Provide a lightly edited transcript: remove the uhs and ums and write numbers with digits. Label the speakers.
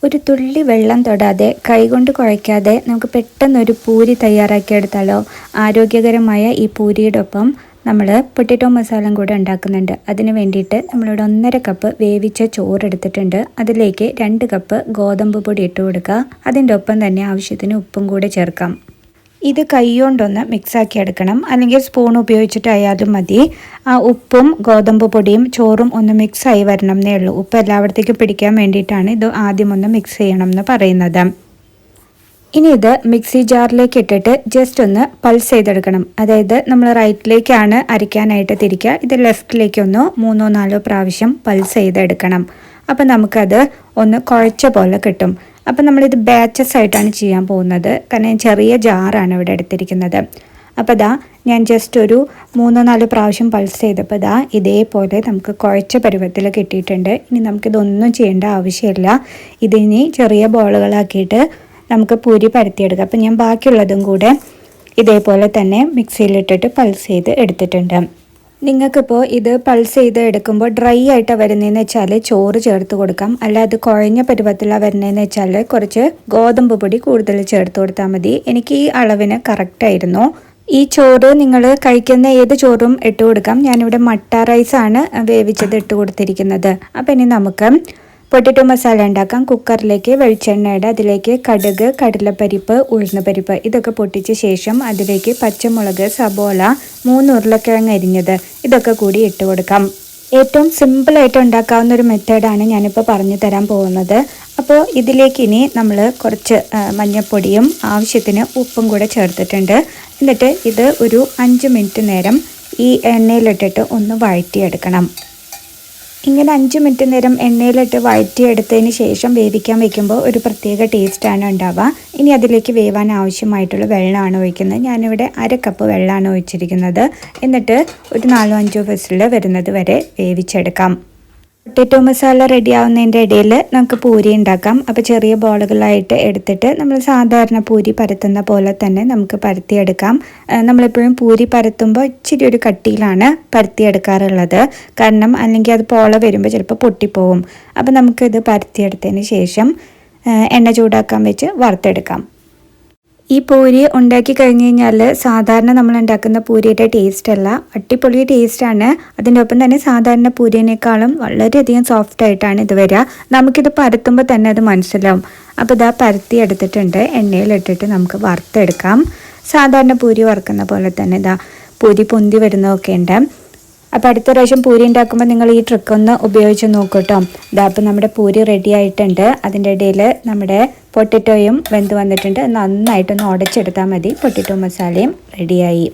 Speaker 1: ഒരു തുള്ളി വെള്ളം തൊടാതെ കൈകൊണ്ട് കുഴയ്ക്കാതെ നമുക്ക് പെട്ടെന്നൊരു പൂരി തയ്യാറാക്കിയെടുത്താലോ. ആരോഗ്യകരമായ ഈ പൂരിയുടെ ഒപ്പം നമ്മൾ പൊട്ടറ്റോ മസാലയും കൂടെ ഉണ്ടാക്കുന്നുണ്ട്. അതിന് വേണ്ടിയിട്ട് നമ്മളിവിടെ 1.5 കപ്പ് വേവിച്ച ചോറ് എടുത്തിട്ടുണ്ട്. അതിലേക്ക് 2 കപ്പ് ഗോതമ്പ് പൊടി ഇട്ട് കൊടുക്കുക. അതിൻ്റെ ഒപ്പം തന്നെ ആവശ്യത്തിന് ഉപ്പും കൂടെ ചേർക്കാം. ഇത് കൈകൊണ്ടൊന്ന് മിക്സാക്കി എടുക്കണം, അല്ലെങ്കിൽ സ്പൂൺ ഉപയോഗിച്ചിട്ടായാലും മതി. ആ ഉപ്പും ഗോതമ്പ് പൊടിയും ചോറും ഒന്ന് മിക്സായി വരണം എന്നേ ഉള്ളൂ. ഉപ്പ് എല്ലായിടത്തേക്കും പിടിക്കാൻ വേണ്ടിയിട്ടാണ് ഇത് ആദ്യം ഒന്ന് മിക്സ് ചെയ്യണം എന്ന് പറയുന്നത്. ഇനി ഇത് മിക്സി ജാറിലേക്ക് ഇട്ടിട്ട് ജസ്റ്റ് ഒന്ന് പൾസ് ചെയ്തെടുക്കണം. അതായത് നമ്മൾ റൈറ്റിലേക്കാണ് അരയ്ക്കാനായിട്ട് തിരിക്കുക, ഇത് ലെഫ്റ്റിലേക്കൊന്ന് 3-4 പ്രാവശ്യം പൾസ് ചെയ്തെടുക്കണം. അപ്പം നമുക്കത് ഒന്ന് കുഴച്ച പോലെ കിട്ടും. അപ്പം നമ്മളിത് ബാച്ചസ് ആയിട്ടാണ് ചെയ്യാൻ പോകുന്നത്, കാരണം ചെറിയ ജാറാണ് ഇവിടെ എടുത്തിരിക്കുന്നത്. അപ്പോൾ ഞാൻ ജസ്റ്റ് ഒരു 3-4 പ്രാവശ്യം പൾസ് ചെയ്തപ്പോൾ ഇതേപോലെ നമുക്ക് കുഴച്ച പരുവത്തിൽ കിട്ടിയിട്ടുണ്ട്. ഇനി നമുക്കിതൊന്നും ചെയ്യേണ്ട ആവശ്യമില്ല. ഇതിനി ചെറിയ ബോളുകളാക്കിയിട്ട് നമുക്ക് പൂരി പരത്തിയെടുക്കാം. അപ്പം ഞാൻ ബാക്കിയുള്ളതും കൂടെ ഇതേപോലെ തന്നെ മിക്സിയിലിട്ടിട്ട് പൾസ് ചെയ്ത് എടുത്തിട്ടുണ്ട്. നിങ്ങൾക്കിപ്പോൾ ഇത് പൾസ് ചെയ്ത് എടുക്കുമ്പോൾ ഡ്രൈ ആയിട്ടാണ് വരുന്നതെന്ന് വെച്ചാൽ ചോറ് ചേർത്ത് കൊടുക്കാം. അല്ല അത് കുഴഞ്ഞ പരുവത്തിലാണ് വരുന്നതെന്ന് വെച്ചാൽ കുറച്ച് ഗോതമ്പ് പൊടി കൂടുതൽ ചേർത്ത് കൊടുത്താൽ മതി. എനിക്ക് ഈ അളവിന് കറക്റ്റായിരുന്നു. ഈ ചോറ് നിങ്ങൾ കഴിക്കുന്ന ഏത് ചോറും ഇട്ട് കൊടുക്കാം. ഞാനിവിടെ മട്ട റൈസാണ് വേവിച്ചത് ഇട്ട് കൊടുത്തിരിക്കുന്നത്. അപ്പം ഇനി നമുക്ക് പൊട്ടറ്റോ മസാല ഉണ്ടാക്കാം. കുക്കറിലേക്ക് വെളിച്ചെണ്ണ ഇടുക. അതിലേക്ക് കടുക്, കടലപ്പരിപ്പ്, ഉഴുന്നുപരിപ്പ് ഇതൊക്കെ പൊട്ടിച്ച ശേഷം അതിലേക്ക് പച്ചമുളക്, സബോള, 3 ഉരുളക്കിഴങ്ങ് അരിഞ്ഞത് ഇതൊക്കെ കൂടി ഇട്ട് കൊടുക്കാം. ഏറ്റവും സിമ്പിളായിട്ട് ഉണ്ടാക്കാവുന്ന ഒരു മെത്തേഡാണ് ഞാനിപ്പോൾ പറഞ്ഞു തരാൻ പോകുന്നത്. അപ്പോൾ ഇതിലേക്ക് ഇനി നമ്മൾ കുറച്ച് മഞ്ഞൾപ്പൊടിയും ആവശ്യത്തിന് ഉപ്പും കൂടെ ചേർത്തിട്ടുണ്ട്. എന്നിട്ട് ഇത് ഒരു 5 മിനിറ്റ് നേരം ഈ എണ്ണയിലിട്ടിട്ട് ഒന്ന് വഴറ്റിയെടുക്കണം. ഇങ്ങനെ 5 മിനിറ്റ് നേരം എണ്ണയിലിട്ട് വഴറ്റിയെടുത്തതിന് ശേഷം വേവിക്കാൻ വെക്കുമ്പോൾ ഒരു പ്രത്യേക ടേസ്റ്റാണ് ഉണ്ടാവുക. ഇനി അതിലേക്ക് വേവാൻ ആവശ്യമായിട്ടുള്ള വെള്ളമാണ് ഒഴിക്കുന്നത്. ഞാനിവിടെ 1/2 കപ്പ് വെള്ളമാണ് ഒഴിച്ചിരിക്കുന്നത്. എന്നിട്ട് ഒരു 4-5 വിസിൽ വരുന്നത് വരെ വേവിച്ചെടുക്കാം. പൊട്ടറ്റോ മസാല റെഡി ആവുന്നതിൻ്റെ ഇടയിൽ നമുക്ക് പൂരി ഉണ്ടാക്കാം. അപ്പോൾ ചെറിയ ബോളുകളായിട്ട് എടുത്തിട്ട് നമ്മൾ സാധാരണ പൂരി പരത്തുന്ന പോലെ തന്നെ നമുക്ക് പരത്തിയെടുക്കാം. നമ്മളെപ്പോഴും പൂരി പരത്തുമ്പോൾ ഇച്ചിരി ഒരു കട്ടിയിലാണ് പരത്തിയെടുക്കാറുള്ളത്, കാരണം അല്ലെങ്കിൽ അത് പോള വരുമ്പോൾ ചിലപ്പോൾ പൊട്ടിപ്പോവും. അപ്പോൾ നമുക്കിത് പരത്തിയെടുത്തതിന് ശേഷം എണ്ണ ചൂടാക്കാൻ വെച്ച് വറുത്തെടുക്കാം. ഈ പൂരി ഉണ്ടാക്കി കഴിഞ്ഞ് കഴിഞ്ഞാൽ സാധാരണ നമ്മൾ ഉണ്ടാക്കുന്ന പൂരിയുടെ ടേസ്റ്റ് അല്ല, അടിപൊളി ടേസ്റ്റാണ്. അതിൻ്റെ ഒപ്പം തന്നെ സാധാരണ പൂരിനേക്കാളും വളരെയധികം സോഫ്റ്റ് ആയിട്ടാണ് ഇത് വരിക. നമുക്കിത് പരത്തുമ്പോൾ തന്നെ അത് മനസ്സിലാവും. അപ്പോൾ പരത്തി എടുത്തിട്ടുണ്ട്. എണ്ണയിലിട്ടിട്ട് നമുക്ക് വറുത്തെടുക്കാം. സാധാരണ പൂരി വറുക്കുന്ന പോലെ തന്നെ പൂരി പൊന്തി വരുന്നതൊക്കെ ഉണ്ട്. അപ്പോൾ അടുത്ത പ്രാവശ്യം പൂരി ഉണ്ടാക്കുമ്പോൾ നിങ്ങൾ ഈ ട്രിക്ക് ഒന്ന് ഉപയോഗിച്ച് നോക്കൂട്ടോ. അപ്പോൾ നമ്മുടെ പൂരി റെഡി ആയിട്ടുണ്ട്. അതിൻ്റെ ഇടയിൽ നമ്മുടെ പൊട്ടറ്റോയും വെന്ത് വന്നിട്ടുണ്ട്. നന്നായിട്ടൊന്ന് ഉടച്ചെടുത്താൽ മതി. പൊട്ടറ്റോ മസാലയും റെഡിയായി.